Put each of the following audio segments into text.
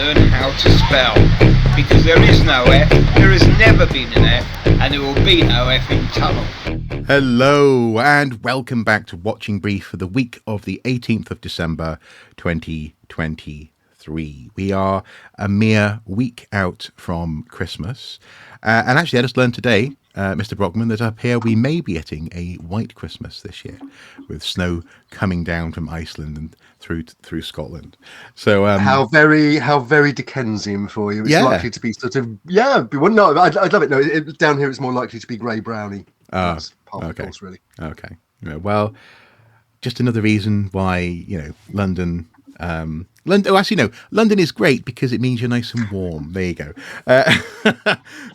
learn how to spell. Because there is no F, there has never been an F, and there will be no F in tunnel. Hello and welcome back to Watching Brief for the week of the 18th of December 2023. We are a mere week out from Christmas. And actually, I just learned today, Mr. Brockman, that up here we may be getting a white Christmas this year, with snow coming down from Iceland and through Scotland. So how very Dickensian for you. It's likely to be sort of well, no, I'd love it. No, down here it's more likely to be grey browny. That's part of the course, really. Okay. Yeah, well, just another reason why London. London is great because it means you're nice and warm. There you go.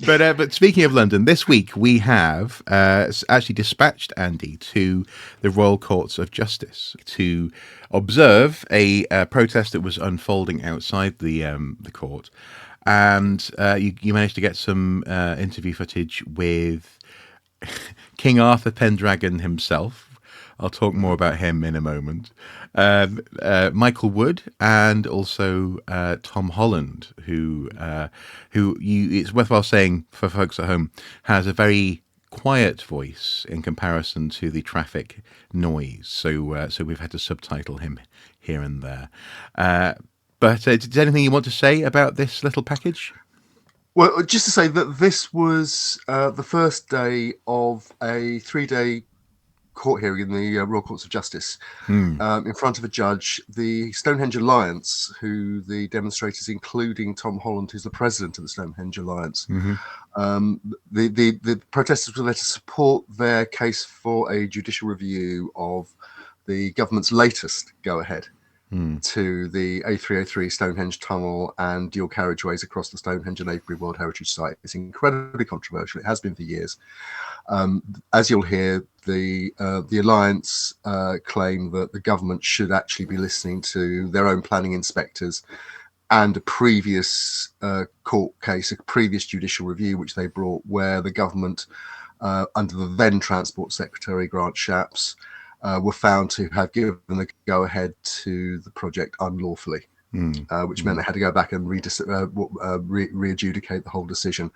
But speaking of London, this week we have actually dispatched Andy to the Royal Courts of Justice to observe a protest that was unfolding outside the court, and you managed to get some interview footage with King Arthur Pendragon himself. I'll talk more about him in a moment. Michael Wood and also Tom Holland, who it's worthwhile saying for folks at home, has a very quiet voice in comparison to the traffic noise. So we've had to subtitle him here and there. But is there anything you want to say about this little package? Well, just to say that this was the first day of a 3-day court hearing in the Royal Courts of Justice in front of a judge. The Stonehenge Alliance, who the demonstrators, including Tom Holland, who's the president of the Stonehenge Alliance, the protesters were there to support their case for a judicial review of the government's latest go-ahead to the A303 Stonehenge Tunnel and dual carriageways across the Stonehenge and Avebury World Heritage Site. It's incredibly controversial. It has been for years. As you'll hear, the Alliance claim that the government should actually be listening to their own planning inspectors and a previous court case, a previous judicial review which they brought, where the government, under the then Transport Secretary Grant Shapps, were found to have given the go-ahead to the project unlawfully, which meant they had to go back and re-adjudicate the whole decision.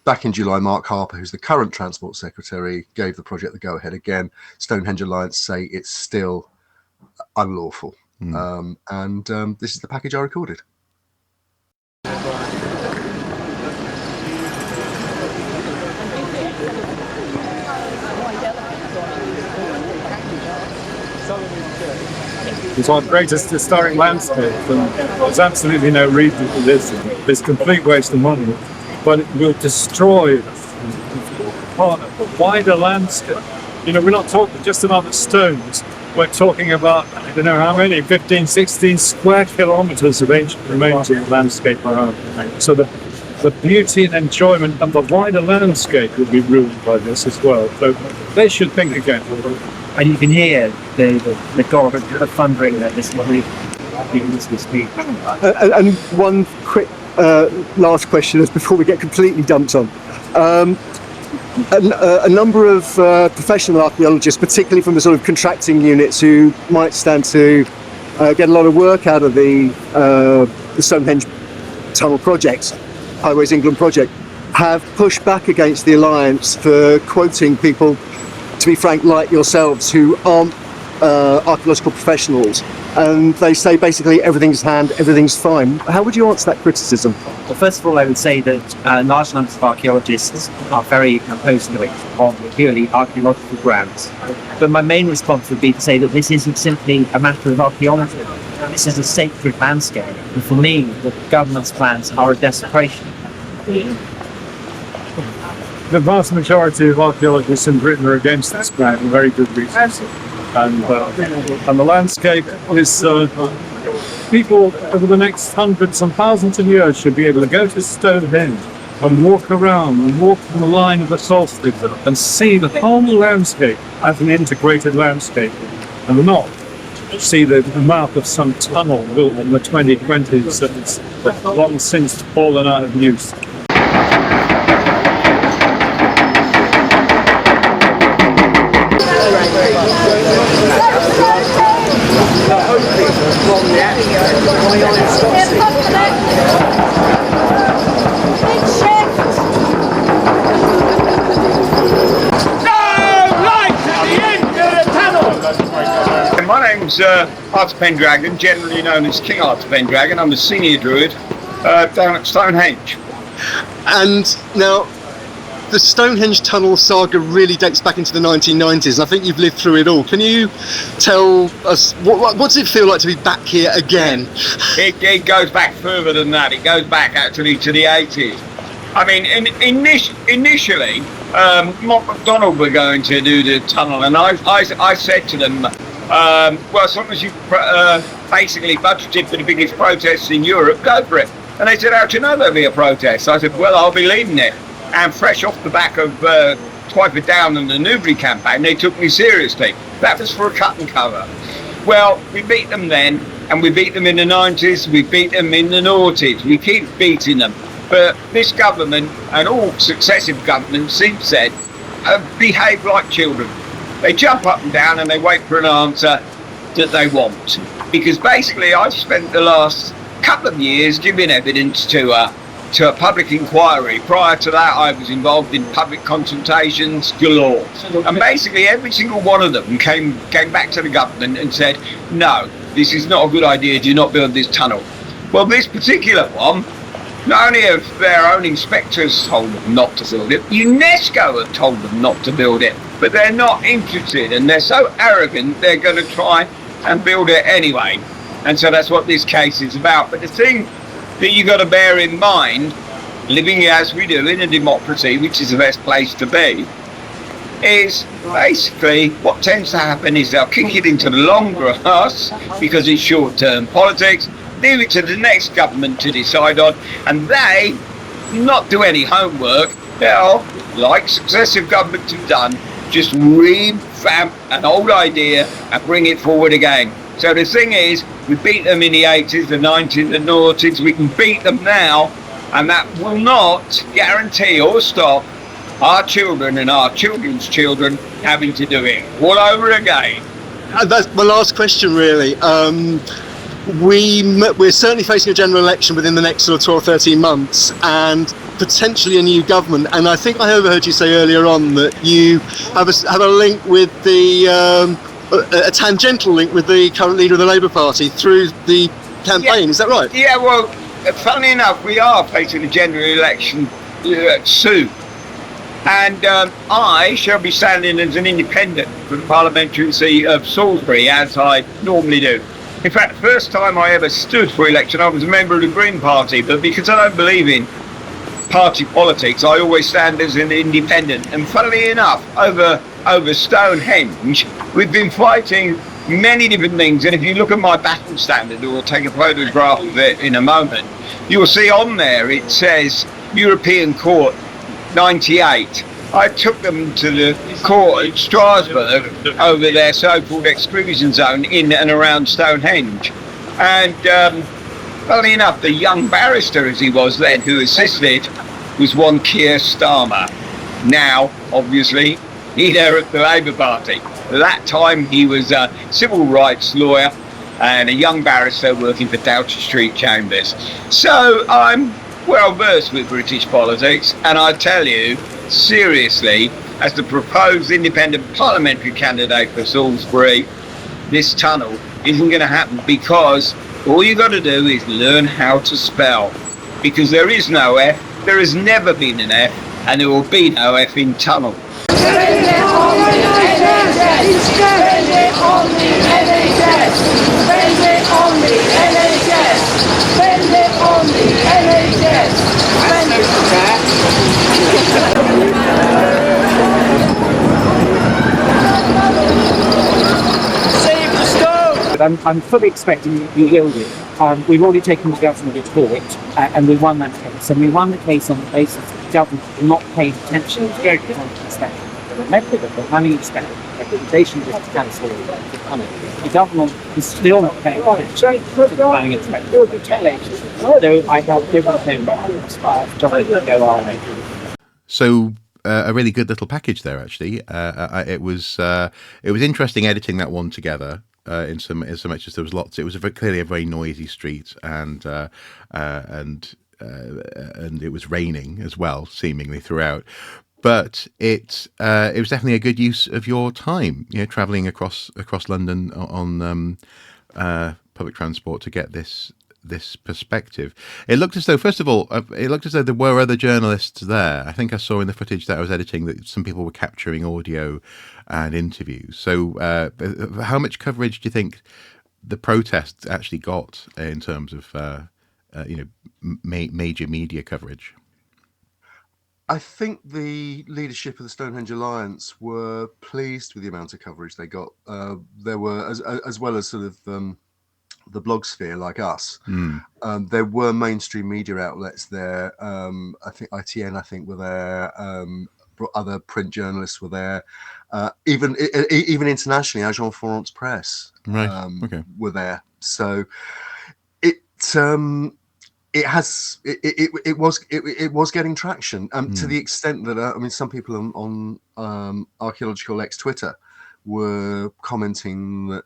Back in July, Marc, who's the current Transport Secretary, gave the project the go-ahead again. Stonehenge Alliance say it's still unlawful. And this is the package I recorded. It's our greatest historic landscape, and there's absolutely no reason for this. It's complete waste of money, but it will destroy part of the wider landscape. We're not talking just about the stones. We're talking about, I don't know how many, 15, 16 square kilometers of ancient remains in the landscape around. So the beauty and enjoyment of the wider landscape will be ruined by this as well. So they should think again. And you can hear the god of thundering that this morning as we speak. And one quick last question before we get completely dumped on. A number of professional archaeologists, particularly from the sort of contracting units, who might stand to get a lot of work out of the Stonehenge Tunnel project, Highways England project, have pushed back against the Alliance for quoting people, to be frank, like yourselves, who aren't archaeological professionals, and they say basically everything's everything's fine. How would you answer that criticism? Well, first of all, I would say that large numbers of archaeologists are very opposed to it on purely archaeological grounds. But my main response would be to say that this isn't simply a matter of archaeology. This is a sacred landscape, and for me, the government's plans are a desecration. The vast majority of archaeologists in Britain are against this plan for very good reasons. And the landscape is people over the next hundreds and thousands of years should be able to go to Stonehenge and walk around and walk on the line of the solstice and see the whole landscape as an integrated landscape, and not see the mouth of some tunnel built in the 2020s that's long since fallen out of use. From the My name's Arthur Pendragon, generally known as King Arthur Pendragon. I'm a senior druid down at Stonehenge. And now, the Stonehenge tunnel saga really dates back into the 1990s, and I think you've lived through it all. Can you tell us, what does it feel like to be back here again? It goes back further than that. It goes back actually to the 80s. I mean, initially, Marc were going to do the tunnel, and I said to them, well, as long as you basically budgeted for the biggest protests in Europe, go for it. And they said, how do you know there'll be a protest? I said, well, I'll be leading it. And fresh off the back of Twyford Down and the Newbury campaign, they took me seriously. That was for a cut and cover. Well, we beat them then, and we beat them in the 90s, we beat them in the noughties. We keep beating them. But this government, and all successive governments since then, have behaved like children. They jump up and down and they wait for an answer that they want. Because basically I've spent the last couple of years giving evidence to a public inquiry. Prior to that, I was involved in public consultations galore. And basically every single one of them came back to the government and said, no, this is not a good idea, do not build this tunnel. Well, this particular one, not only have their own inspectors told them not to build it, UNESCO have told them not to build it, but they're not interested, and they're so arrogant they're going to try and build it anyway. And so that's what this case is about. But the thing that you got to bear in mind, living as we do in a democracy, which is the best place to be, is basically what tends to happen is they'll kick it into the long grass because it's short-term politics, leave it to the next government to decide on, and they not do any homework. They'll, like successive governments have done, just revamp an old idea and bring it forward again. So the thing is, we beat them in the 80s, the 90s, the noughties, we can beat them now, and that will not guarantee or stop our children and our children's children having to do it all over again. That's my last question, really. We're certainly facing a general election within the next sort of 12, 13 months, and potentially a new government. And I think I overheard you say earlier on that you have a link with a tangential link with the current leader of the Labour Party through the campaign. Yeah. Is that right? Yeah, well, funnily enough, we are facing a general election soon. And I shall be standing as an independent for the parliamentary seat of Salisbury, as I normally do. In fact, the first time I ever stood for election, I was a member of the Green Party, but because I don't believe in party politics, I always stand as an independent. And funnily enough, over Stonehenge, we've been fighting many different things. And if you look at my battle standard, or take a photograph of it in a moment, you will see on there it says European Court 98. I took them to the court at Strasbourg over their so-called exclusion zone in and around Stonehenge. And funnily enough, the young barrister, as he was then, who assisted, was one Keir Starmer. Now, obviously, leader of the Labour Party. At that time, he was a civil rights lawyer and a young barrister working for Doughty Street Chambers. So I'm well versed with British politics, and I tell you, seriously, as the proposed independent parliamentary candidate for Salisbury, this tunnel isn't going to happen, because all you got to do is learn how to spell, because there is no F, there has never been an F, and there will be no F in tunnel. Spend it on the NHS! Spend it on the NHS! Spend it on the NHS! Spend it on the NHS! Spend it on that! Save the stone! I'm fully expecting to be yielded. We've already taken the government to court, and we won that case. And we won the case on the basis that the government had not paid attention to the inspection. Remember that the money spent, the reputation was cancelled. The government is still not paying attention to the planning inspection. So I have given him to go on. So a really good little package there, actually. It was interesting editing that one together. in so much as there was lots. It was clearly a very noisy street, and it was raining as well, seemingly throughout. But it was definitely a good use of your time, traveling across London on public transport to get this perspective. It looked as though, first of all, there were other journalists there. I think I saw in the footage that I was editing that some people were capturing audio and interviews. So how much coverage do you think the protests actually got in terms of major media coverage? I think the leadership of the Stonehenge Alliance were pleased with the amount of coverage they got. There were, as well as sort of the blog sphere like us, there were mainstream media outlets there. I think ITN, were there. Other print journalists were there. Even internationally, Agence France Presse were there. So it was getting traction to the extent that some people on Archaeological X Twitter were commenting that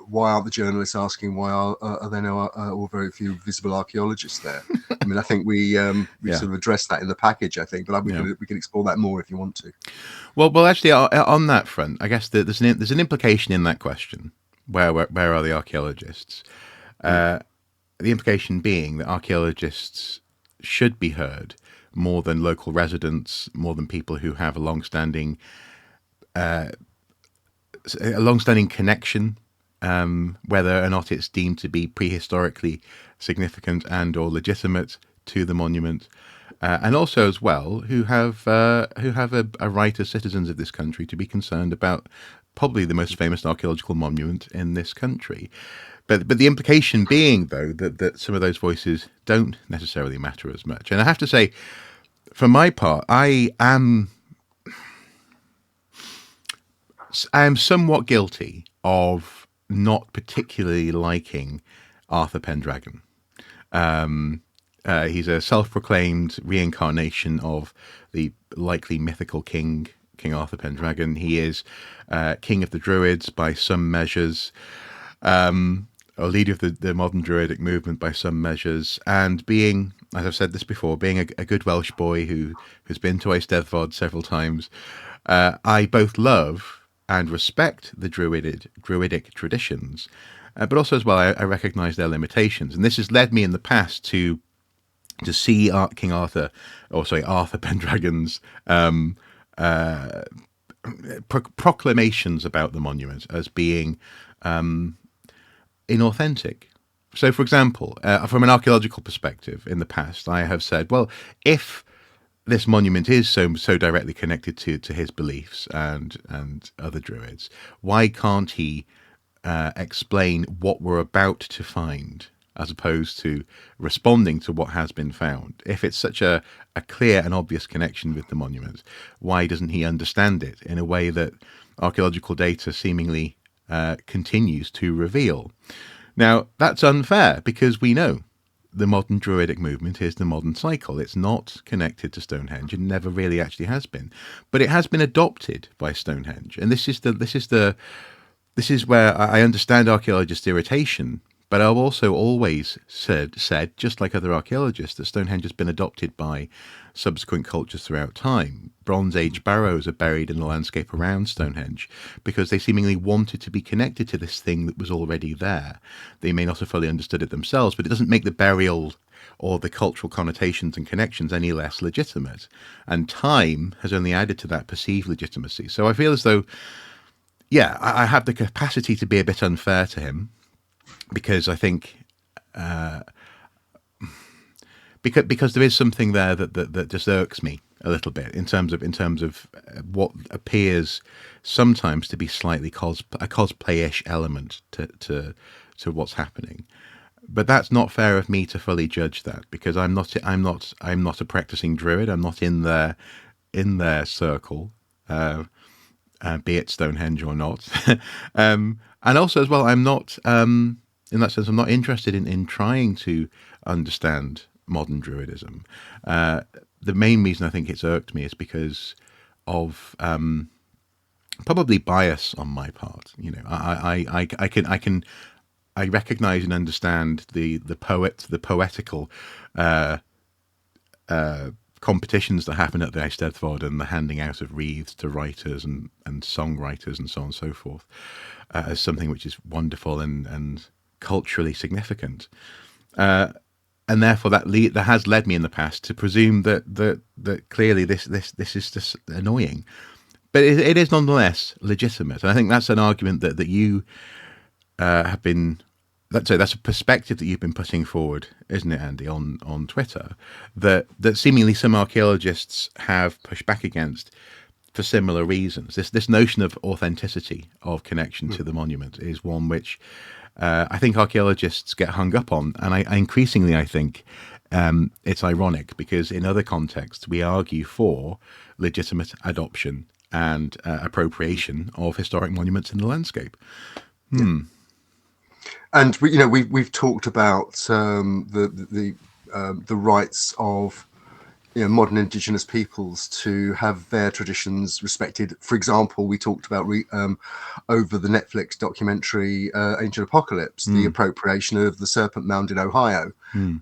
why aren't the journalists asking why are there no or very few visible archaeologists there? I think we sort of addressed that in the package, I think, but we can explore that more if you want to. Well, actually, on that front, I guess there's an implication in that question. Where are the archaeologists? The implication being that archaeologists should be heard more than local residents, more than people who have a long-standing connection, whether or not it's deemed to be prehistorically significant and or legitimate to the monument, and also as well who have a right as citizens of this country to be concerned about probably the most famous archaeological monument in this country. But the implication being, though, that some of those voices don't necessarily matter as much. And I have to say, for my part, I am somewhat guilty of not particularly liking Arthur Pendragon. He's a self-proclaimed reincarnation of the likely mythical King Arthur Pendragon. He is king of the Druids by some measures. Or leader of the modern Druidic movement by some measures, and being, as I've said this before, being a good Welsh boy who's been to Eisteddfod several times, I both love and respect the Druidic traditions, but also as well I recognise their limitations, and this has led me in the past to see Arthur Pendragon's proclamations about the monument as being inauthentic. So, for example, from an archaeological perspective, in the past, I have said, well, if this monument is so directly connected to his beliefs and other Druids, why can't he explain what we're about to find, as opposed to responding to what has been found? If it's such a clear and obvious connection with the monument, why doesn't he understand it in a way that archaeological data seemingly continues to reveal? Now, that's unfair because we know the modern Druidic movement is the modern cycle. It's not connected to Stonehenge and never really actually has been, but it has been adopted by Stonehenge. And this is where I understand archaeologists' irritation, but I've also always said, just like other archaeologists, that Stonehenge has been adopted by subsequent cultures throughout time. Bronze Age barrows are buried in the landscape around Stonehenge because they seemingly wanted to be connected to this thing that was already there. They may not have fully understood it themselves, but it doesn't make the burial or the cultural connotations and connections any less legitimate. And time has only added to that perceived legitimacy. So I feel as though, I have the capacity to be a bit unfair to him, because I think because there is something there that just irks me a little bit in terms of what appears sometimes to be slightly a cosplay-ish element to what's happening. But that's not fair of me to fully judge that, because I'm not a practicing Druid. I'm not in their circle, be it Stonehenge or not. And also as well, I'm not. In that sense, I'm not interested in trying to understand modern Druidism. The main reason I think it's irked me is because of probably bias on my part. You know, I recognize and understand the poetical competitions that happen at the Eisteddfod and the handing out of wreaths to writers and songwriters and so on and so forth as something which is wonderful and culturally significant. And therefore that has led me in the past to presume that clearly this is just annoying. But it is nonetheless legitimate. And I think that's an argument that you have been... That's a perspective that you've been putting forward, isn't it, Andy, on Twitter, that seemingly some archaeologists have pushed back against for similar reasons. This notion of authenticity of connection to the monument is one which I think archaeologists get hung up on. And I increasingly, I think it's ironic because in other contexts, we argue for legitimate adoption and appropriation of historic monuments in the landscape. And we've talked about the rights of modern indigenous peoples to have their traditions respected. For example, we talked about over the Netflix documentary Ancient Apocalypse, the appropriation of the Serpent Mound in Ohio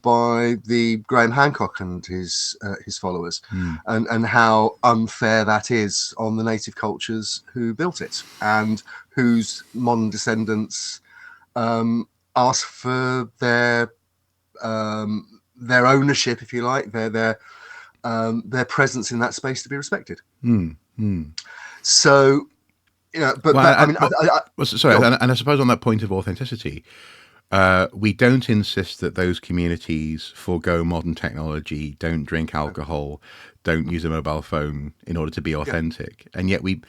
by the Graham Hancock and his followers, and how unfair that is on the native cultures who built it and whose modern descendants ask for their ownership, if you like, their presence in that space to be respected. So, but I suppose on that point of authenticity, we don't insist that those communities forego modern technology, don't drink alcohol, don't use a mobile phone in order to be authentic, and yet we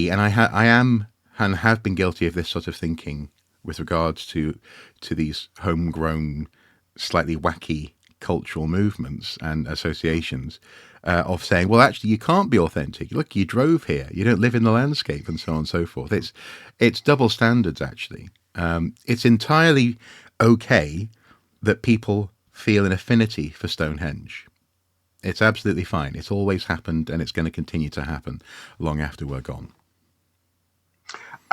and I am and have been guilty of this sort of thinking with regards to these homegrown, slightly wacky cultural movements and associations of saying, well, actually, you can't be authentic. Look, you drove here. You don't live in the landscape, and so on and so forth. It's double standards, actually. It's entirely okay that people feel an affinity for Stonehenge. It's absolutely fine. It's always happened, and it's going to continue to happen long after we're gone.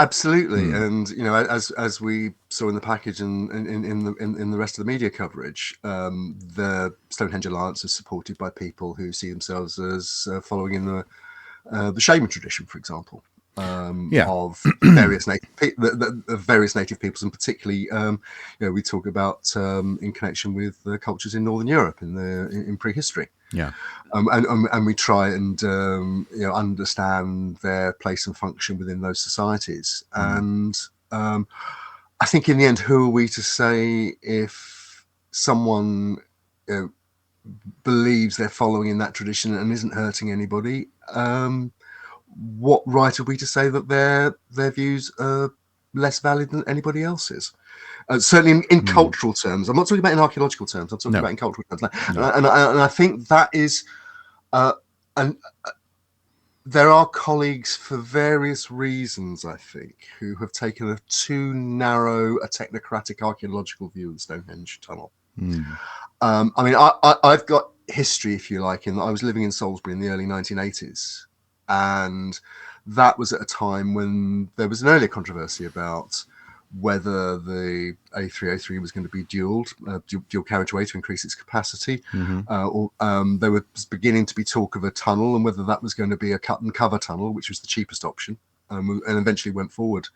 Absolutely, and as we saw in the package and in the rest of the media coverage, the Stonehenge Alliance is supported by people who see themselves as following in the shaman tradition, for example, of various native peoples, and particularly, we talk about in connection with the cultures in Northern Europe in prehistory. And we try and understand their place and function within those societies. And I think in the end, who are we to say if someone believes they're following in that tradition and isn't hurting anybody? What right are we to say that their views are less valid than anybody else's? Certainly in cultural terms. I'm not talking about in archaeological terms. I'm talking about in cultural terms. And I think that is, and there are colleagues for various reasons, I think, who have taken a too narrow, a technocratic archaeological view of the Stonehenge tunnel. I mean, I've got history, if you like, in that I was living in Salisbury in the early 1980s. And that was at a time when there was an earlier controversy about whether the A303 was going to be dual carriageway to increase its capacity, or there was beginning to be talk of a tunnel and whether that was going to be a cut and cover tunnel, which was the cheapest option, and eventually went forward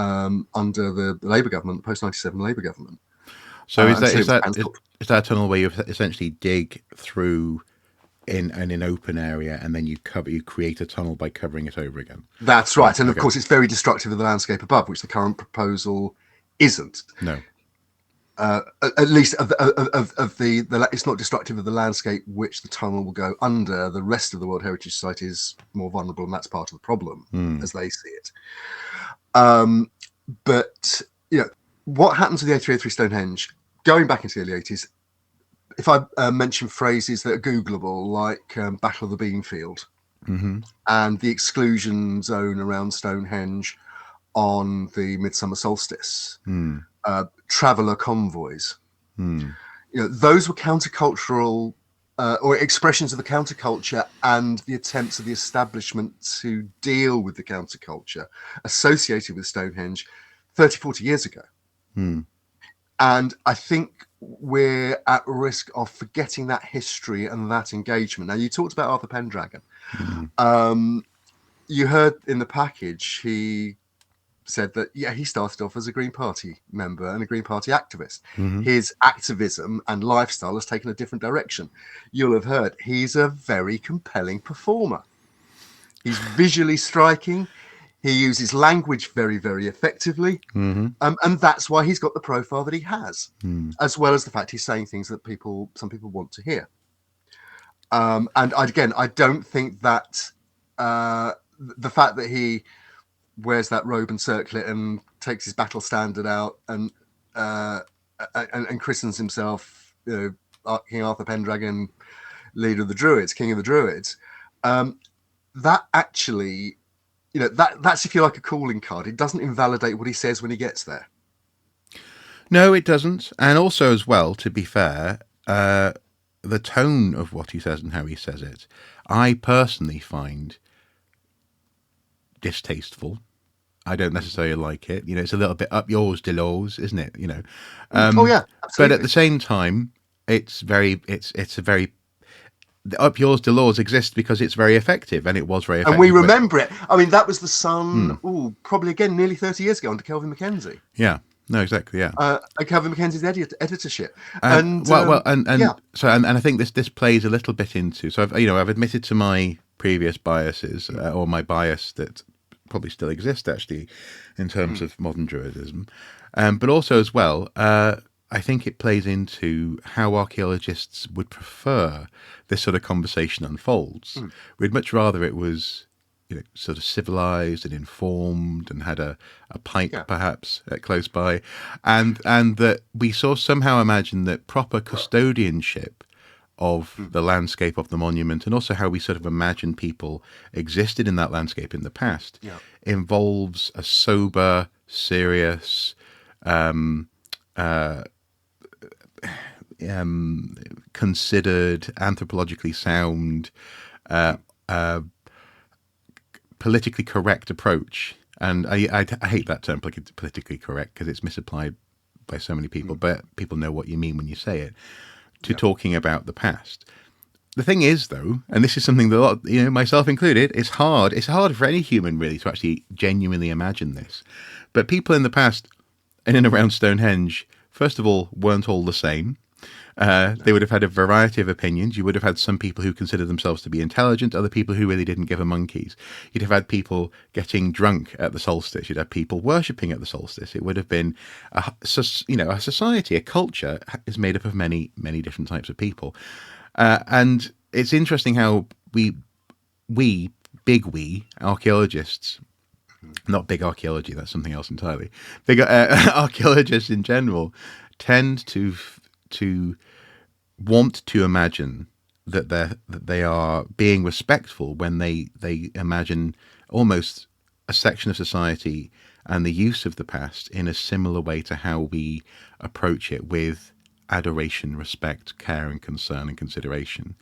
under the Labour government, the post-97 Labour government. So is that a tunnel where you essentially dig through in an open area and then you create a tunnel by covering it over again? That's right. And of course it's very destructive of the landscape above, which the current proposal isn't. No. At least of the it's not destructive of the landscape which the tunnel will go under. The rest of the World Heritage Site is more vulnerable, and that's part of the problem as they see it. But what happens to the A303 Stonehenge going back into the early 80s? If I mention phrases that are Googleable, like Battle of the Beanfield and the exclusion zone around Stonehenge on the midsummer solstice, traveller convoys, those were countercultural or expressions of the counterculture and the attempts of the establishment to deal with the counterculture associated with Stonehenge 30, 40 years ago. And I think we're at risk of forgetting that history and that engagement. Now, you talked about Arthur Pendragon. You heard in the package, he said that, yeah, he started off as a Green Party member and a Green Party activist. His activism and lifestyle has taken a different direction. You'll have heard he's a very compelling performer. He's visually striking. He uses language very, very effectively. And that's why he's got the profile that he has, as well as the fact he's saying things that some people want to hear. And I don't think that the fact that he wears that robe and circlet and takes his battle standard out and christens himself, King Arthur Pendragon, leader of the Druids, king of the Druids, that actually, that's, if you like, a calling card. It doesn't invalidate what he says when he gets there. No, it doesn't. And also, as well, to be fair, the tone of what he says and how he says it, I personally find distasteful. I don't necessarily like it. It's a little bit up yours, Delors, isn't it? Oh yeah, absolutely. But at the same time, it's a very up yours, Delors exists because it's very effective, and it was very effective. And we remember it. I mean, that was the sun. Probably again nearly 30 years ago under Kelvin Mackenzie. Yeah. No, exactly. Yeah. Kelvin Mackenzie's editorship. So I think this plays a little bit into. So I've admitted to my previous biases, or my bias that probably still exists actually in terms of modern Druidism, but also as well, I think it plays into how archaeologists would prefer this sort of conversation unfolds. We'd much rather it was, sort of civilized and informed and had a pipe perhaps close by, and that we somehow imagine that proper custodianship of the landscape of the monument, and also how we sort of imagine people existed in that landscape in the past, involves a sober, serious, considered, anthropologically sound, politically correct approach. And I hate that term, politically correct, because it's misapplied by so many people, but people know what you mean when you say it, to talking about the past. The thing is, though, and this is something that a lot, myself included, it's hard for any human really to actually genuinely imagine this. But people in the past, in and around Stonehenge, first of all, weren't all the same. They would have had a variety of opinions. You would have had some people who considered themselves to be intelligent, other people who really didn't give a monkeys. You'd have had people getting drunk at the solstice. You'd have people worshipping at the solstice. It would have been a society, a culture is made up of many, many different types of people. And it's interesting how we archaeologists, not big archaeology, that's something else entirely, big archaeologists in general tend to want to imagine that they are being respectful when they imagine almost a section of society and the use of the past in a similar way to how we approach it, with adoration, respect, care and concern and consideration.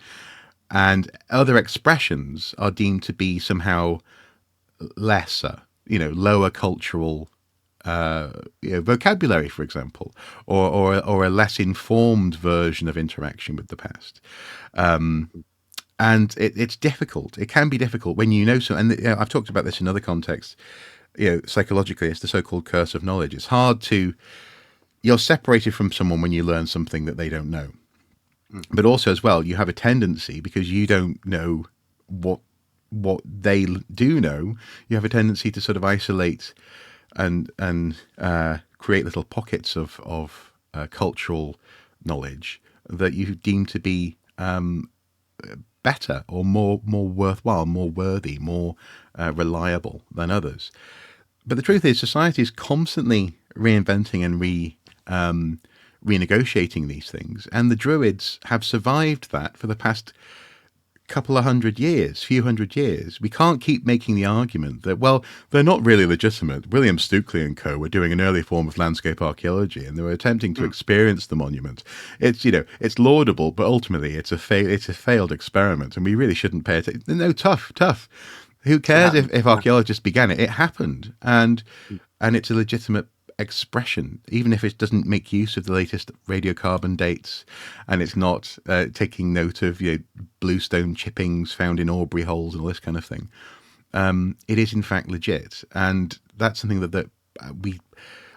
And other expressions are deemed to be somehow lesser, lower cultural vocabulary, for example, or a less informed version of interaction with the past. And it's difficult. It can be difficult when so. And I've talked about this in other contexts. Psychologically, it's the so-called curse of knowledge. It's hard to. You're separated from someone when you learn something that they don't know. But also, as well, you have a tendency, because you don't know what they do know. You have a tendency to sort of isolate and create little pockets of cultural knowledge that you deem to be better or more worthwhile, more worthy, more reliable than others. But the truth is, society is constantly reinventing and renegotiating these things, and the Druids have survived that for the past couple of hundred years, few hundred years. We can't keep making the argument that, well, they're not really legitimate. William Stukeley and co. were doing an early form of landscape archaeology, and they were attempting to experience the monument. It's, it's laudable, but ultimately it's a failed experiment, and we really shouldn't pay attention. No, tough. Who cares if archaeologists began it? It happened, and it's a legitimate expression, even if it doesn't make use of the latest radiocarbon dates, and it's not taking note of bluestone chippings found in Aubrey holes and all this kind of thing. It is in fact legit, and that's something that we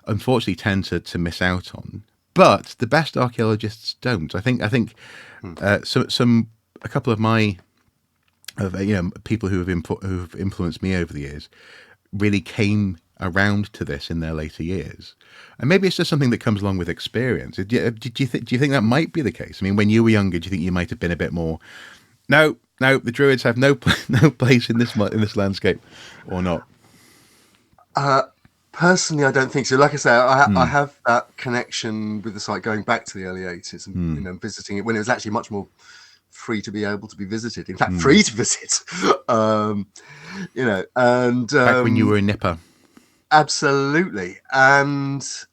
unfortunately tend to miss out on. But the best archaeologists don't. I think a couple of my people who've influenced me over the years really came around to this in their later years, and maybe it's just something that comes along with experience. Do you think that might be the case? I mean, when you were younger, do you think you might have been a bit more? No, the Druids have no place in this landscape, or not? Personally, I don't think so. Like I say, I have that connection with the site going back to the early 80s, and visiting it when it was actually much more free to be able to be visited. In fact, free to visit. And back when you were a nipper. Absolutely. And so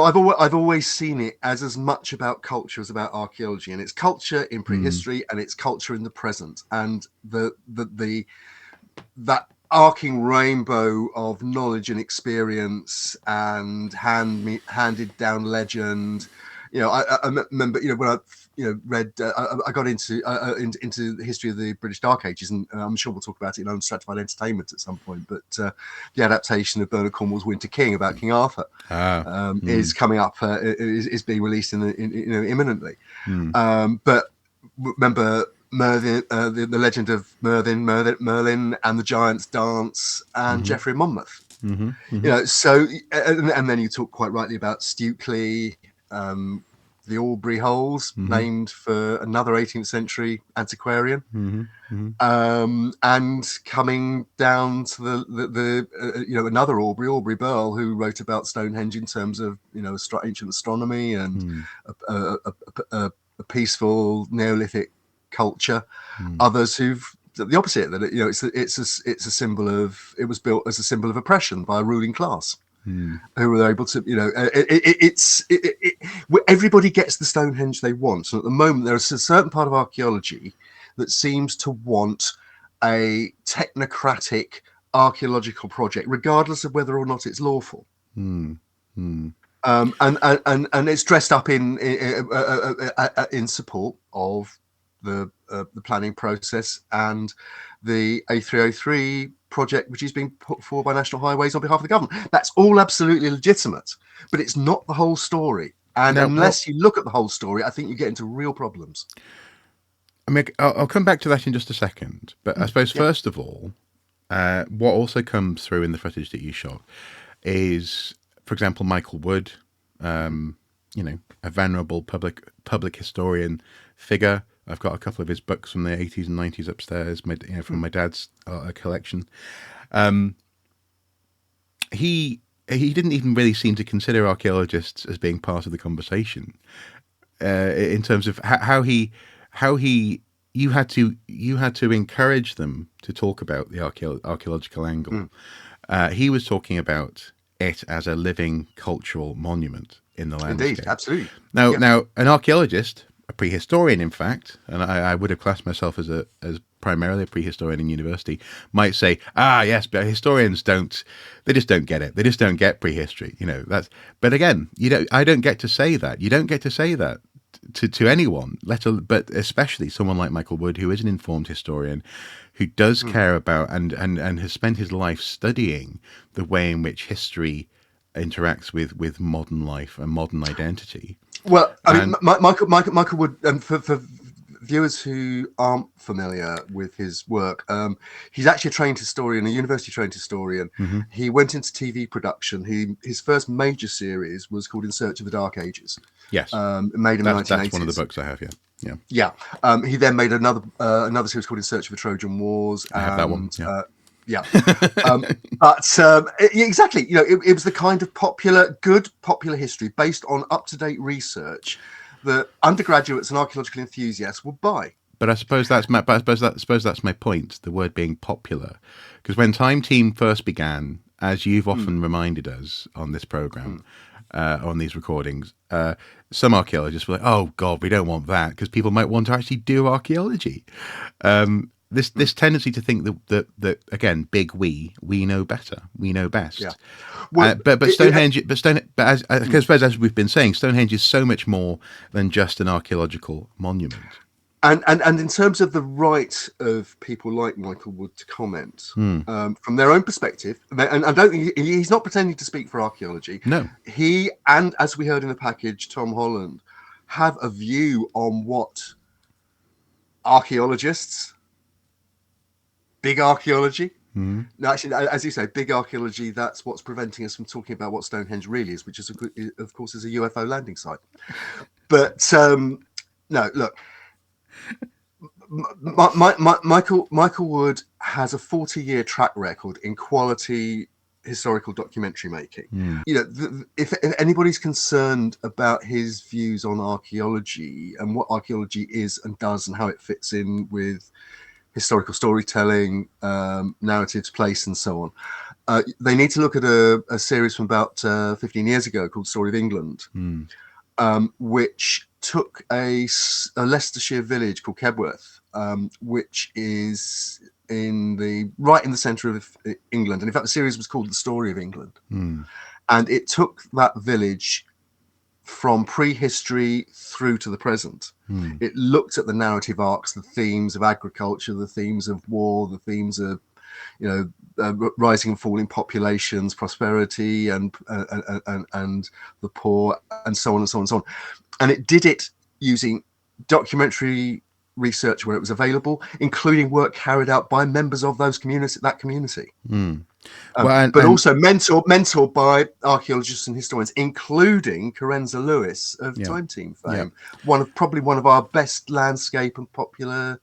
I've always seen it as much about culture as about archaeology, and it's culture in prehistory and it's culture in the present, and that arcing rainbow of knowledge and experience and handed down legend. I remember, when I read, I got into the history of the British Dark Ages, and I'm sure we'll talk about it in Unstratified Entertainment at some point. But the adaptation of Bernard Cornwell's Winter King about King Arthur is coming up, is being released imminently. But remember Merlin, the legend of Merlin and the Giant's Dance, and Geoffrey of Monmouth. So and then you talk quite rightly about Stukeley. The Aubrey holes, named for another 18th century antiquarian, and coming down to the another Aubrey Burl, who wrote about Stonehenge in terms of ancient astronomy and a peaceful Neolithic culture. Others who've the opposite, that it's a symbol of, it was built as a symbol of oppression by a ruling class. Who were able to, everybody gets the Stonehenge they want. And at the moment, there's a certain part of archaeology that seems to want a technocratic archaeological project, regardless of whether or not it's lawful. And it's dressed up in support of the planning process and the A303 project, which is being put forward by National Highways on behalf of the government. That's all absolutely legitimate, but it's not the whole story. And unless you look at the whole story, I think you get into real problems. I mean, I'll come back to that in just a second. But I suppose, first of all, what also comes through in the footage that you shot is, for example, Michael Wood, a venerable public historian figure. I've got a couple of his books from the 80s and 90s upstairs, from my dad's collection. He didn't even really seem to consider archaeologists as being part of the conversation, in terms of how you had to encourage them to talk about the archaeological angle. He was talking about it as a living cultural monument in the landscape. Indeed, absolutely. Now, an archaeologist, a prehistorian, in fact, and I would have classed myself as primarily a prehistorian in university, might say, yes, but historians just don't get it. They just don't get prehistory. But again, I don't get to say that. You don't get to say that to anyone, but especially someone like Michael Wood, who is an informed historian, who does care about and has spent his life studying the way in which history interacts with modern life and modern identity. Well, Michael Wood, for viewers who aren't familiar with his work, he's actually a trained historian, a university-trained historian. He went into TV production. His first major series was called In Search of the Dark Ages. Yes, made in the 1980s. That's one of the books I have. Yeah. He then made another series called In Search of the Trojan Wars. I have that one. Exactly. It was the kind of good popular history based on up-to-date research that undergraduates and archaeological enthusiasts will buy. But I suppose that's my. But I suppose that's my point. The word being popular, because when Time Team first began, as you've often reminded us on this program, on these recordings, some archaeologists were like, "Oh God, we don't want that," because people might want to actually do archaeology. This tendency to think that again, big we know better, we know best. Yeah. Well, but Stonehenge, as we've been saying, Stonehenge is so much more than just an archaeological monument. And in terms of the right of people like Michael Wood to comment from their own perspective, and I don't think he's not pretending to speak for archaeology. No, he, and as we heard in the package, Tom Holland, have a view on what archaeologists, big archaeology. No, actually, as you say, big archaeology. That's what's preventing us from talking about what Stonehenge really is, which is, of course, is a UFO landing site. But no, look. Michael Wood has a 40-year track record in quality historical documentary making. You know, if anybody's concerned about his views on archaeology and what archaeology is and does and how it fits in with historical storytelling, narratives, place, and so on, they need to look at a series from about 15 years ago called Story of England, which took a Leicestershire village called Kebworth, which is right in the centre of England. And in fact, the series was called The Story of England. And it took that village from prehistory through to the present. It looked at the narrative arcs, the themes of agriculture, the themes of war, the themes of, rising and falling populations, prosperity, and the poor, and so on and so on and so on. And it did it using documentary research where it was available, including work carried out by members of that community. But also mentored by archaeologists and historians, including Carenza Lewis of Time Team fame, probably one of our best landscape and popular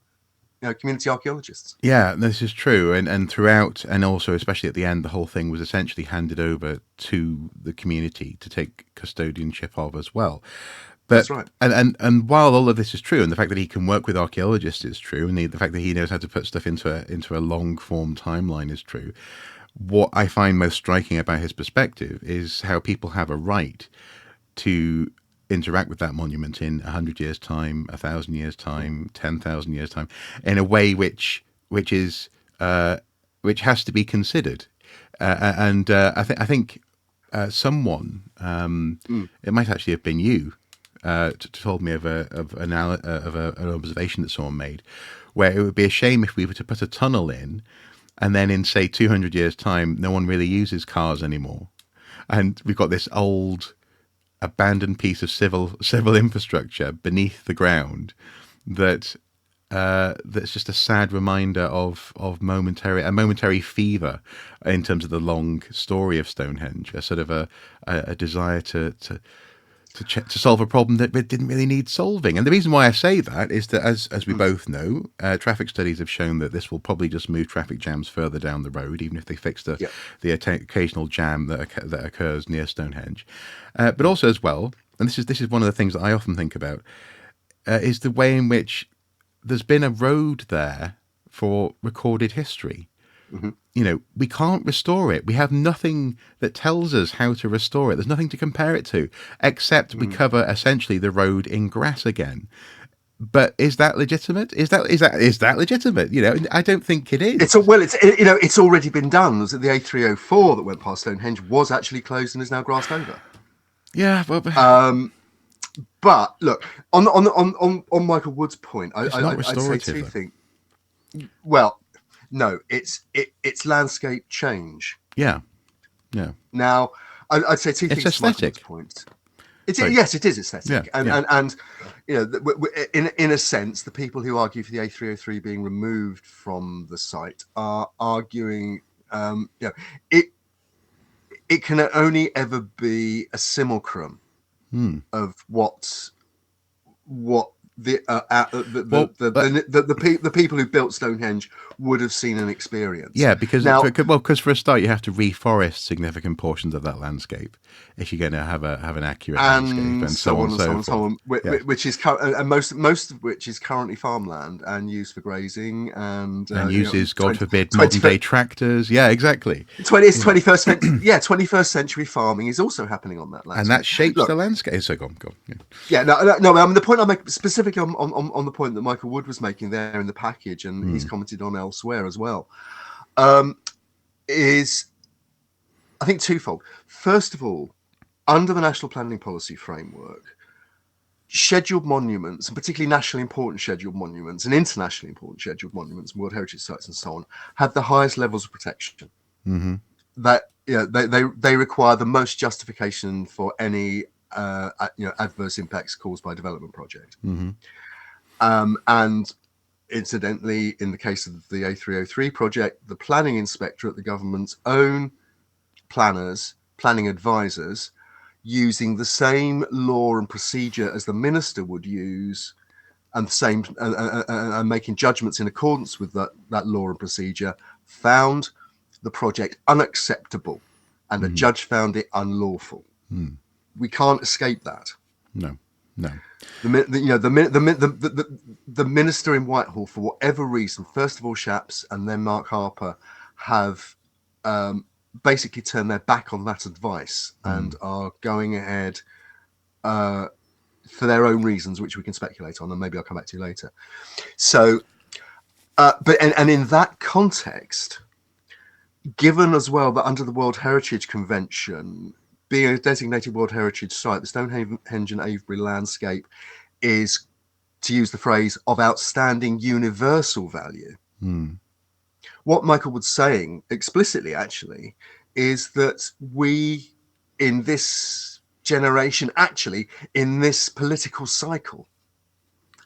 community archaeologists. Yeah, this is true. And throughout, and also especially at the end, the whole thing was essentially handed over to the community to take custodianship of as well. But, that's right. And while all of this is true, and the fact that he can work with archaeologists is true, and the fact that he knows how to put stuff into a long form timeline is true, what I find most striking about his perspective is how people have a right to interact with that monument in 100 years' time, 1,000 years' time, 10,000 years' time, in a way which has to be considered. I think someone, it might actually have been you, told me of an observation that someone made, where it would be a shame if we were to put a tunnel in, and then in say 200 years' time, no one really uses cars anymore, and we've got this old, abandoned piece of civil infrastructure beneath the ground that's just a sad reminder of momentary fever in terms of the long story of Stonehenge, a sort of a desire to solve a problem that didn't really need solving. And the reason why I say that is that, as we both know, traffic studies have shown that this will probably just move traffic jams further down the road, even if they fix the occasional jam that occurs near Stonehenge. But also as well, and this is one of the things that I often think about, is the way in which there's been a road there for recorded history. We can't restore it. We have nothing that tells us how to restore it. There's nothing to compare it to, except we cover essentially the road in grass again. But is that legitimate? Is that legitimate? I don't think it is. It's already been done. Was it the A304 that went past Stonehenge was actually closed and is now grassed over? Yeah, but look, on Michael Wood's point, I'd say two things. Well, no, it's landscape change. Yeah. Now, I'd say two things. It's aesthetic. Point. Yes, it is aesthetic, and in a sense, the people who argue for the A303 being removed from the site are arguing, it can only ever be a simulacrum of what the people who built Stonehenge would have seen and experienced. Yeah, because now, because for a start, you have to reforest significant portions of that landscape if you're going to have an accurate landscape, and so on and so on. Yes. Which is and most of which is currently farmland and used for grazing and uses, God forbid, modern day tractors. Yeah, exactly. 21st century farming is also happening on that landscape, and that shapes the landscape. So go on. Yeah, no. I mean, the point I make specifically on the point that Michael Wood was making there in the package, and he's commented on elsewhere as well, is I think twofold. First of all, under the National Planning Policy Framework, scheduled monuments, and particularly nationally important scheduled monuments and internationally important scheduled monuments, World Heritage Sites and so on, have the highest levels of protection. Mm-hmm. That they require the most justification for any adverse impacts caused by development project. Mm-hmm. And incidentally, in the case of the A303 project, the planning inspector at the government's own planning advisors, using the same law and procedure as the minister would use, and the same and making judgments in accordance with that law and procedure, found the project unacceptable, and a judge found it unlawful. We can't escape that. No. The minister in Whitehall, for whatever reason, first of all Shapps and then Marc Harper, have basically turned their back on that advice and are going ahead for their own reasons, which we can speculate on, and maybe I'll come back to later. So, but in that context, given as well that under the World Heritage Convention, being a designated World Heritage Site, the Stonehenge and Avebury landscape is, to use the phrase, of outstanding universal value. What Michael was saying explicitly, actually, is that we, in this generation, actually, in this political cycle,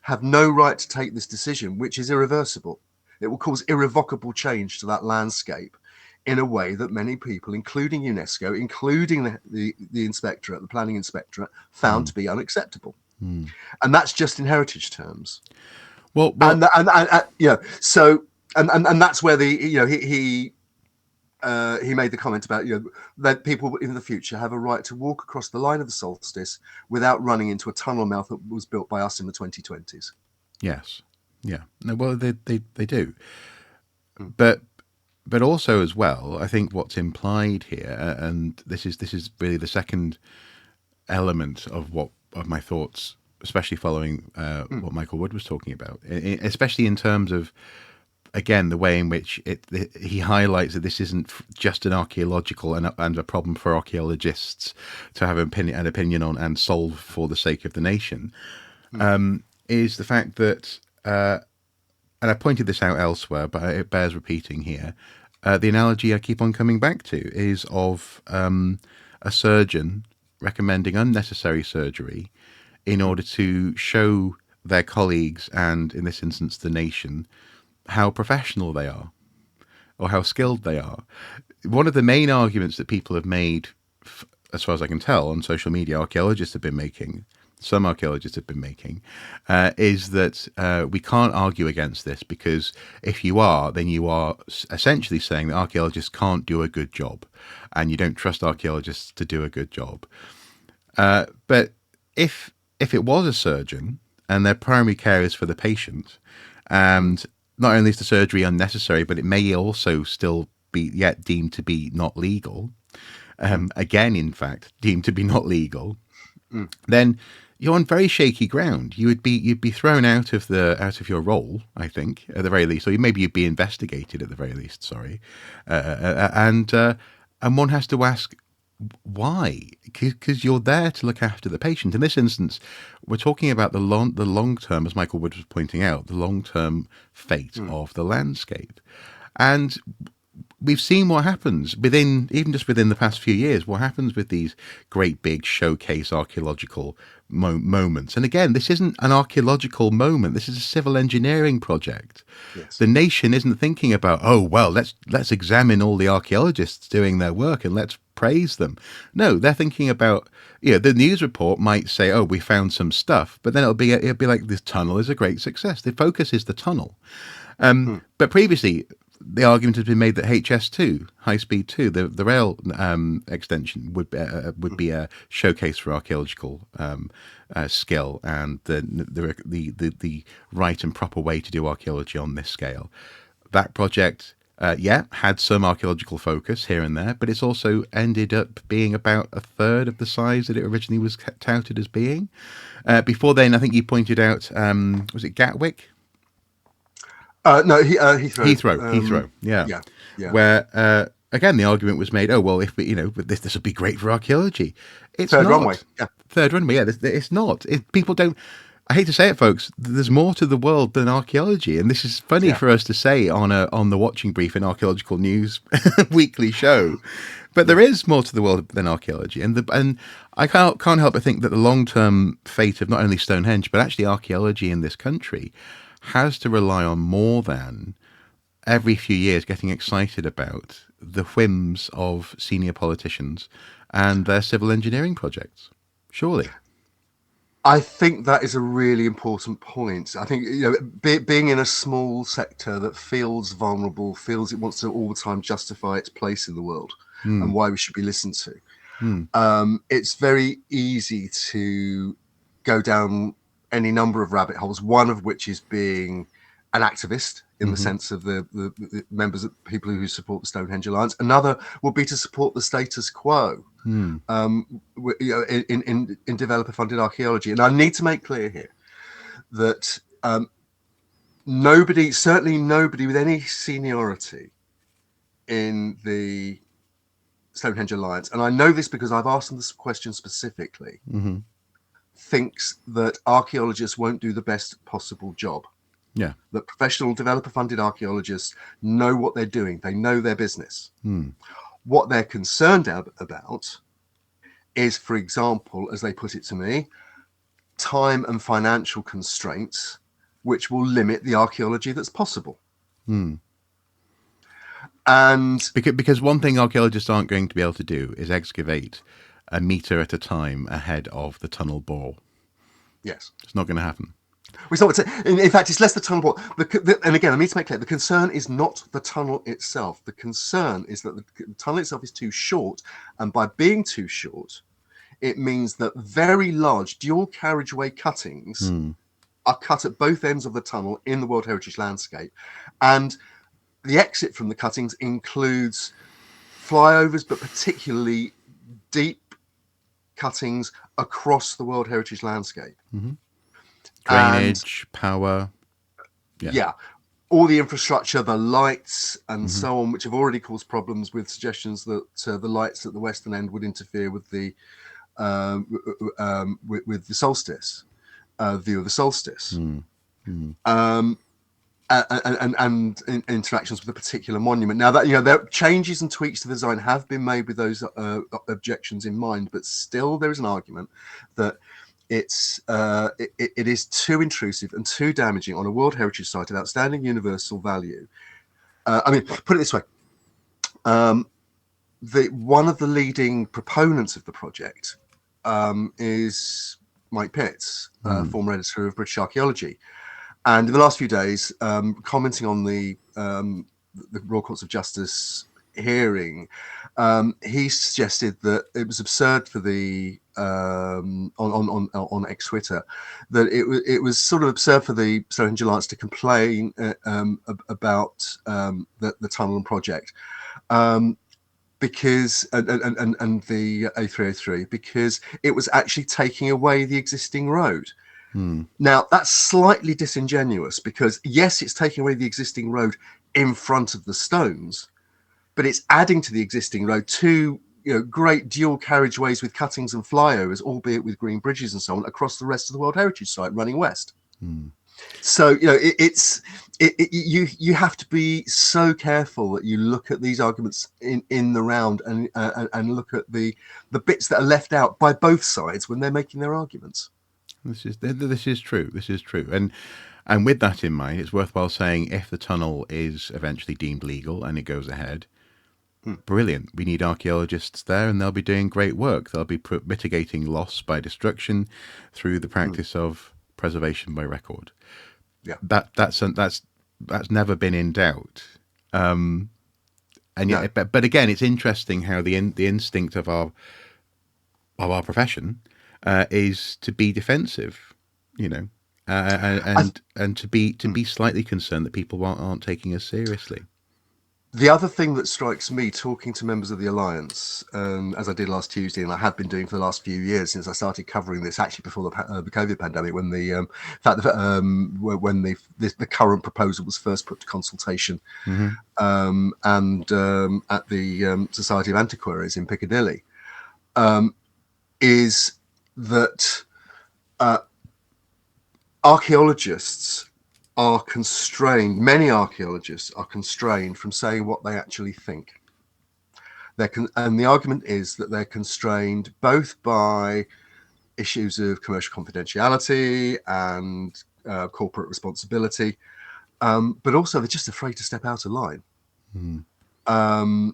have no right to take this decision, which is irreversible. It will cause irrevocable change to that landscape in a way that many people, including UNESCO, including the inspectorate, the planning inspectorate, found to be unacceptable. And that's just in heritage terms. Well, and that's where he made the comment about that people in the future have a right to walk across the line of the solstice without running into a tunnel mouth that was built by us in the 2020s. Yes, yeah. No, well, they do, but also as well, I think what's implied here, and this is really the second element of my thoughts, especially following what Michael Wood was talking about, especially in terms of, again, the way in which he highlights that this isn't just an archaeological and a problem for archaeologists to have an opinion on and solve for the sake of the nation, is the fact that, and I pointed this out elsewhere, but it bears repeating here, the analogy I keep on coming back to is of a surgeon recommending unnecessary surgery in order to show their colleagues, and in this instance the nation, how professional they are or how skilled they are. One of the main arguments that people have made, as far as I can tell, on social media, some archaeologists have been making, is that we can't argue against this, because if you are, then you are essentially saying that archaeologists can't do a good job and you don't trust archaeologists to do a good job. But if it was a surgeon and their primary care is for the patient, and not only is the surgery unnecessary, but it may also still be yet deemed to be not legal, again, in fact, deemed to be not legal, then you're on very shaky ground. You'd be thrown out of your role, I think, at the very least, or maybe you'd be investigated at the very least. Sorry, and one has to ask why, because you're there to look after the patient. In this instance, we're talking about the long term, as Michael Wood was pointing out, the long term fate of the landscape, and we've seen what happens within the past few years, what happens with these great big showcase archaeological moments. And again, this isn't an archaeological moment. This is a civil engineering project. Yes. The nation isn't thinking about, oh, well, let's examine all the archaeologists doing their work and let's praise them. No, they're thinking about, the news report might say, oh, we found some stuff, but then it'll be like, this tunnel is a great success. The focus is the tunnel. But previously, the argument has been made that HS2, High Speed 2, the rail extension would be a showcase for archaeological skill and the right and proper way to do archaeology on this scale. That project, had some archaeological focus here and there, but it's also ended up being about a third of the size that it originally was touted as being. Before then, I think you pointed out, was it Gatwick? No, Heathrow. Heathrow. Yeah. Where again, the argument was made, oh well, if we, this would be great for archaeology. It's third not. runway. Yeah. Third runway. Yeah, it's not. People don't. I hate to say it, folks. There's more to the world than archaeology, and this is funny for us to say on the Watching Brief and Archaeological News weekly show. But there is more to the world than archaeology, and I can't help but think that the long-term fate of not only Stonehenge but actually archaeology in this country has to rely on more than every few years getting excited about the whims of senior politicians and their civil engineering projects. Surely. I think that is a really important point. I think being in a small sector that feels vulnerable, feels it wants to all the time justify its place in the world and why we should be listened to. It's very easy to go down any number of rabbit holes, one of which is being an activist in the sense of the members of people who support the Stonehenge Alliance. Another would be to support the status quo in developer-funded archaeology. And I need to make clear here that certainly nobody with any seniority in the Stonehenge Alliance, and I know this because I've asked them this question specifically, thinks that archaeologists won't do the best possible job. Yeah. That professional developer-funded archaeologists know what they're doing. They know their business. What they're concerned about is, for example, as they put it to me, time and financial constraints, which will limit the archaeology that's possible. And because one thing archaeologists aren't going to be able to do is excavate a meter at a time ahead of the tunnel bore. Yes. It's not going to happen. In fact, it's less the tunnel bore. And again, I need to make clear, the concern is not the tunnel itself. The concern is that the tunnel itself is too short. And by being too short, it means that very large dual carriageway cuttings are cut at both ends of the tunnel in the World Heritage Landscape. And the exit from the cuttings includes flyovers, but particularly deep cuttings across the World Heritage Landscape. Drainage, power. Yeah. All the infrastructure, the lights and so on, which have already caused problems with suggestions that the lights at the western end would interfere with the solstice, view of the solstice. And interactions with a particular monument. Now that there changes and tweaks to the design have been made with those objections in mind, but still there is an argument that it is too intrusive and too damaging on a World Heritage Site of outstanding universal value. I mean, put it this way: one of the leading proponents of the project is Mike Pitts, former editor of British Archaeology. And in the last few days, commenting on the Royal Courts of Justice hearing, he suggested that it was absurd for the on X Twitter that it was sort of absurd for the Stonehenge Alliance to complain about the tunnel and project because and the A303 because it was actually taking away the existing road. Now, that's slightly disingenuous because, yes, it's taking away the existing road in front of the stones, but it's adding to the existing road two great dual carriageways with cuttings and flyovers, albeit with green bridges and so on, across the rest of the World Heritage Site running west. So you have to be so careful that you look at these arguments in the round and look at the bits that are left out by both sides when they're making their arguments. This is true. This is true. And with that in mind, it's worthwhile saying if the tunnel is eventually deemed legal and it goes ahead, brilliant. We need archaeologists there, and they'll be doing great work. They'll be mitigating loss by destruction through the practice of preservation by record. Yeah, that's never been in doubt. And yet, but again, it's interesting how the instinct of our profession is to be defensive, and to be slightly concerned that people aren't taking us seriously. The other thing that strikes me, talking to members of the Alliance, as I did last Tuesday, and I have been doing for the last few years since I started covering this, actually before the COVID pandemic, when the current proposal was first put to consultation, and at the Society of Antiquaries in Piccadilly, is that archaeologists are constrained, many archaeologists are constrained from saying what they actually think. And the argument is that they're constrained both by issues of commercial confidentiality and corporate responsibility, but also they're just afraid to step out of line. Now,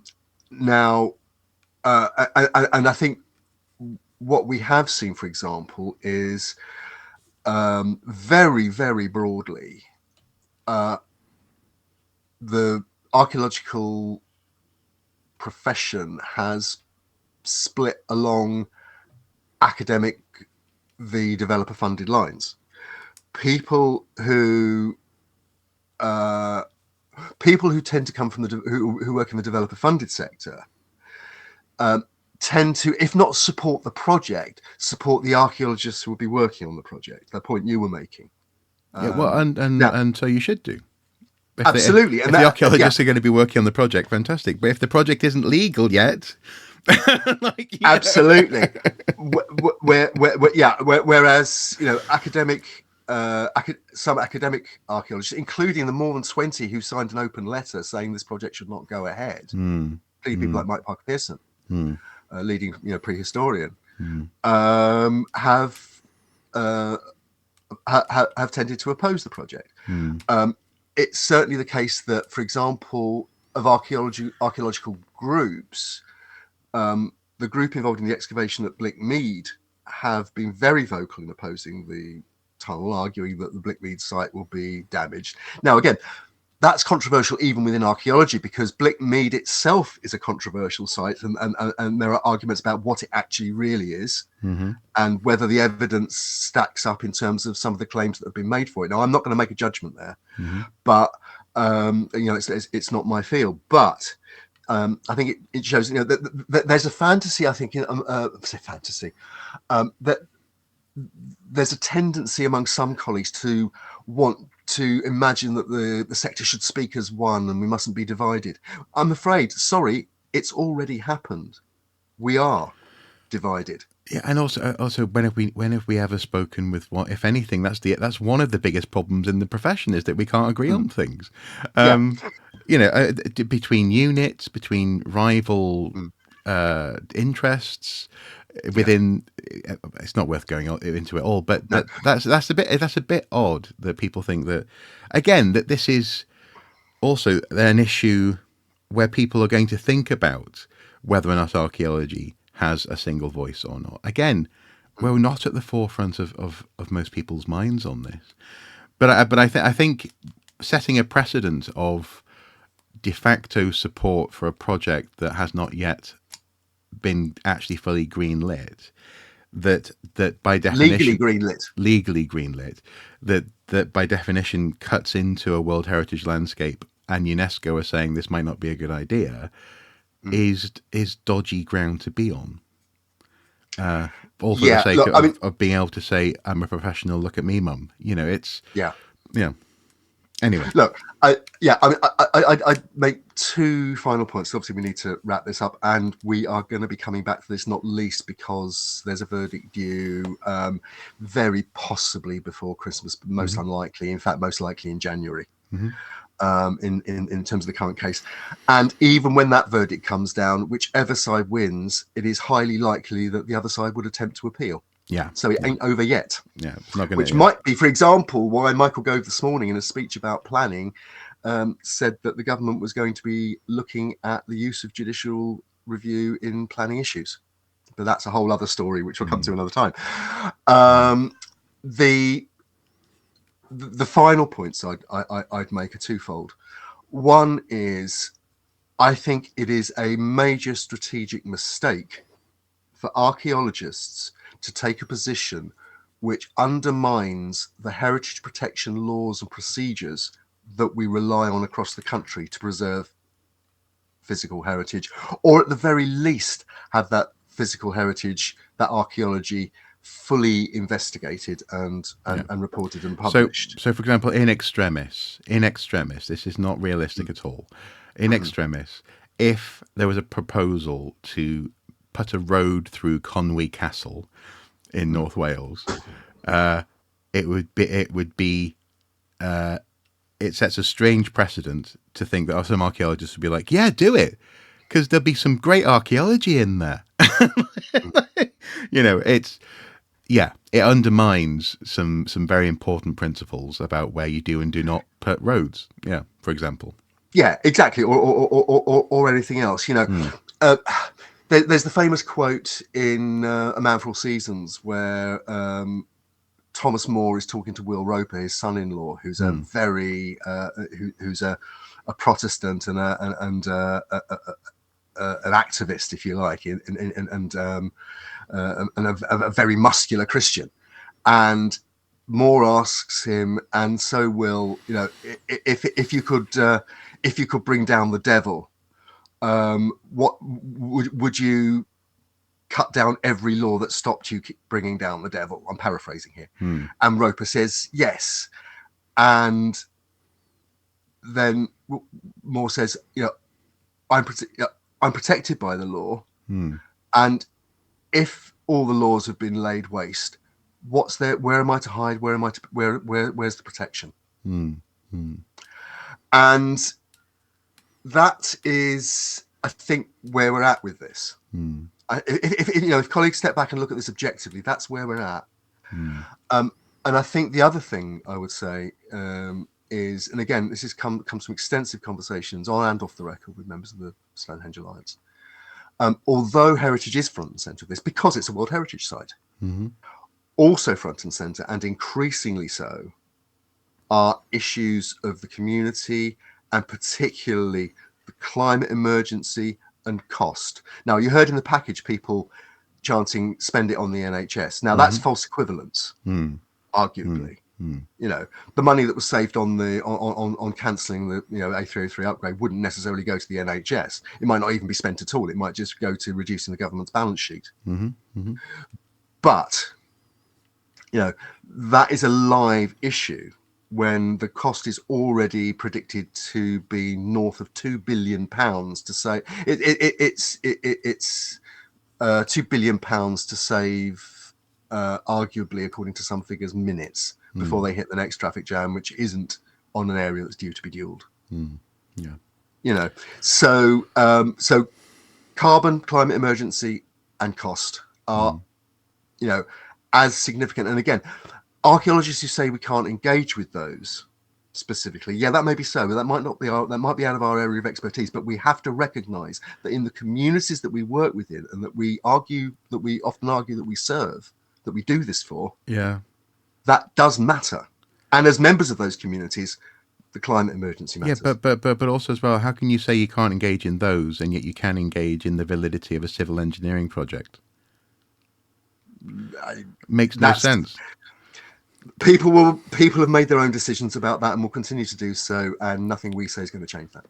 and I think what we have seen, for example, is very, very broadly, the archaeological profession has split along academic v developer funded lines. People who tend to come from who work in the developer funded sector tend to, if not support the project, support the archaeologists who will be working on the project. The point you were making. And so you should do. Absolutely. If the archaeologists are going to be working on the project, fantastic. But if the project isn't legal yet, absolutely. Whereas academic, some academic archaeologists, including the more than 20 who signed an open letter saying this project should not go ahead, people like Mike Parker Pearson, leading prehistorian, have tended to oppose the project. It's certainly the case that, for example, of archaeological groups, the group involved in the excavation at Blickmead have been very vocal in opposing the tunnel, arguing that the Blickmead site will be damaged. Now, again, that's controversial even within archaeology, because Blickmead itself is a controversial site, and there are arguments about what it actually really is, and whether the evidence stacks up in terms of some of the claims that have been made for it. Now, I'm not going to make a judgment there, but it's not my field. But I think it shows that there's a fantasy. I think that there's a tendency among some colleagues to want to imagine that the sector should speak as one and we mustn't be divided. I'm afraid, sorry, it's already happened. We are divided. Yeah, and also when have we ever spoken with what, if anything, that's one of the biggest problems in the profession, is that we can't agree on things. Between units, between rival interests within. It's not worth going into it all, but that's a bit odd that people think that, again, that this is also an issue where people are going to think about whether or not archaeology has a single voice or not. Again, we're not at the forefront of most people's minds on this, but I think setting a precedent of de facto support for a project that has not yet been actually fully greenlit, that by definition legally greenlit, that by definition cuts into a World Heritage landscape, and UNESCO are saying this might not be a good idea, is dodgy ground to be on. All for the sake of being able to say, I'm a professional, look at me, mum. It's Anyway, Look, I'd make two final points. Obviously, we need to wrap this up, and we are going to be coming back to this, not least because there's a verdict due very possibly before Christmas, but most unlikely, in fact, most likely in January. In terms of the current case. And even when that verdict comes down, whichever side wins, it is highly likely that the other side would attempt to appeal. yeah. So it ain't over yet. Yeah, it's not going Which might be, for example, why Michael Gove this morning in a speech about planning said that the government was going to be looking at the use of judicial review in planning issues. But that's a whole other story, which we'll come to another time. The final points I'd make are twofold. One is, I think it is a major strategic mistake for archaeologists to take a position which undermines the heritage protection laws and procedures that we rely on across the country to preserve physical heritage, or at the very least have that physical heritage, that archaeology, fully investigated and reported and published. So for example, in extremis, this is not realistic at all. In extremis, if there was a proposal to put a road through Conwy Castle in North Wales, it sets a strange precedent to think that some archaeologists would be like, yeah, do it, because there'll be some great archaeology in there. It undermines some very important principles about where you do and do not put roads. Yeah, for example. Yeah, exactly, or anything else. There's the famous quote in A Man for All Seasons where Thomas More is talking to Will Roper, his son-in-law, who's a very who's a Protestant and an activist, if you like, and a very muscular Christian. And More asks him, and so Will, if you could bring down the devil, what would you cut down every law that stopped you bringing down the devil? I'm paraphrasing here. And Roper says yes, and then More says, I'm protected by the law, and if all the laws have been laid waste, what's there? Where am I to hide? Where am I to? Where's the protection? And that is, I think, where we're at with this. If colleagues step back and look at this objectively, that's where we're at. And I think the other thing I would say is, and again, this comes from extensive conversations on and off the record with members of the Stonehenge Alliance. Although heritage is front and centre of this, because it's a World Heritage Site, also front and centre, and increasingly so, are issues of the community, and particularly the climate emergency and cost. Now, you heard in the package people chanting, spend it on the NHS. Now, that's false equivalence, arguably. The money that was saved on cancelling the A303 upgrade wouldn't necessarily go to the NHS. It might not even be spent at all. It might just go to reducing the government's balance sheet. But that is a live issue when the cost is already predicted to be north of £2 billion to say it's £2 billion to save, arguably, according to some figures, minutes before they hit the next traffic jam, which isn't on an area that's due to be duelled. So carbon, climate emergency, and cost are as significant. And again, archaeologists who say we can't engage with those specifically, that may be so, but that might not be that might be out of our area of expertise. But we have to recognise that in the communities that we work within, and that we often argue that we serve, that we do this for, that does matter. And as members of those communities, the climate emergency matters. Yeah, but also as well, how can you say you can't engage in those and yet you can engage in the validity of a civil engineering project? Makes no sense. People have made their own decisions about that and will continue to do so, and nothing we say is going to change that.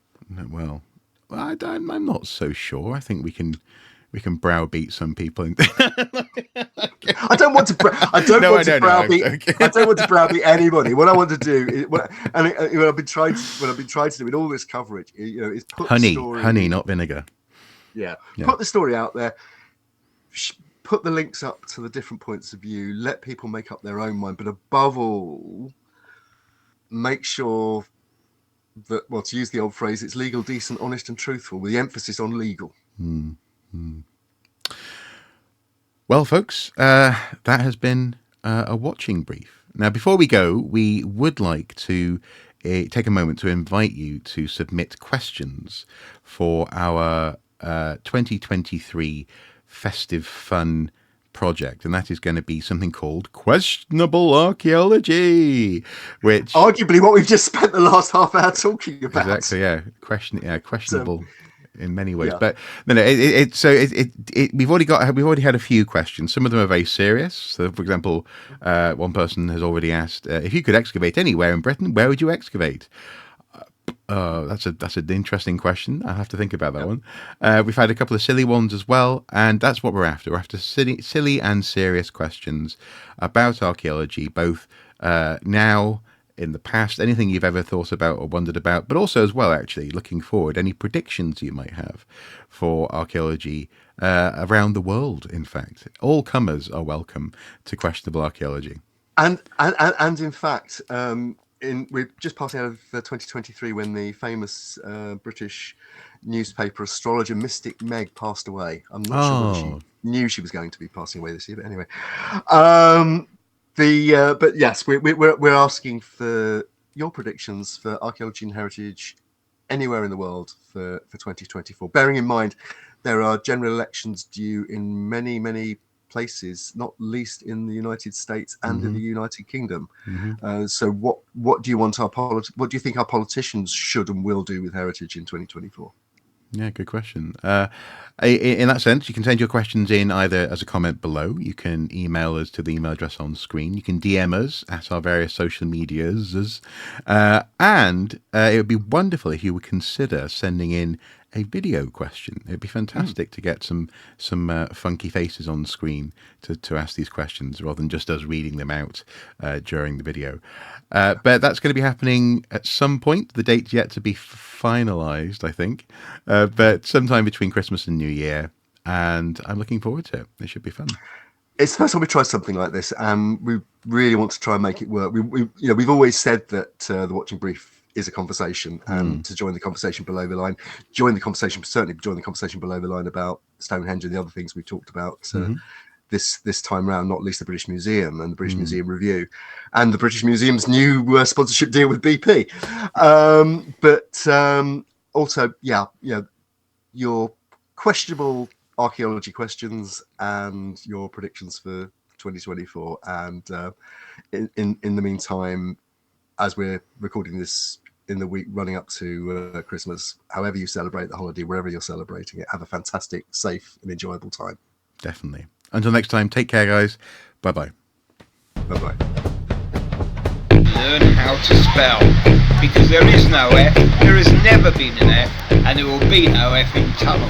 Well, I'm not so sure. I think we can we can browbeat some people. I don't want to. I don't No, want I to don't know. browbeat. I don't want to browbeat anybody. What I want to do is, what I've been trying to do in all this coverage, is put the story. Honey, not vinegar. Yeah. Yeah. Put the story out there. Put the links up to the different points of view. Let people make up their own mind. But above all, make sure that, well, to use the old phrase, it's legal, decent, honest, and truthful, with the emphasis on legal. Well, folks, that has been a watching brief. Now, before we go, we would like to take a moment to invite you to submit questions for our 2023 festive fun project, and that is going to be something called Questionable Archaeology, which arguably what we've just spent the last half hour talking about. Exactly, yeah, questionable in many ways, yeah. But no, we've already had a few questions. Some of them are very serious. So, for example, one person has already asked, if you could excavate anywhere in Britain, where would you excavate? That's an interesting question. I'll have to think about that one. We've had a couple of silly ones as well, and that's what we're after. We're after silly and serious questions about archaeology, both now, in the past, anything you've ever thought about or wondered about, but also as well, actually, looking forward, any predictions you might have for archaeology around the world, in fact. All comers are welcome to Questionable Archaeology. And in fact, we're just passing out of 2023 when the famous British newspaper astrologer Mystic Meg passed away. I'm not sure whether she knew she was going to be passing away this year, but anyway. But yes, we're asking for your predictions for archaeology and heritage anywhere in the world for 2024. Bearing in mind there are general elections due in many places, not least in the United States and in the United Kingdom. So what do you want what do you think our politicians should and will do with heritage in 2024? Yeah, good question. In that sense, you can send your questions in either as a comment below. You can email us to the email address on screen. You can DM us at our various social medias. And it would be wonderful if you would consider sending in a video question. It'd be fantastic to get some funky faces on screen to ask these questions rather than just us reading them out during the video. But that's going to be happening at some point. The date's yet to be finalized, I think, but sometime between Christmas and New Year, and I'm looking forward to it. It should be fun. It's the first time we tried something like this, and we really want to try and make it work. We've always said that the Watching Brief is a conversation, and to join the conversation below the line, join the conversation below the line about Stonehenge and the other things we talked about this time round, not least the British Museum and the British Museum Review and the British Museum's new sponsorship deal with BP. But also, your questionable archaeology questions and your predictions for 2024. And in the meantime, as we're recording this in the week running up to Christmas, however you celebrate the holiday, wherever you're celebrating it, have a fantastic, safe and enjoyable time. Definitely. Until next time, take care, guys. Bye-bye. Bye-bye. Learn how to spell, because there is no F, there has never been an F, and there will be no F in tunnel.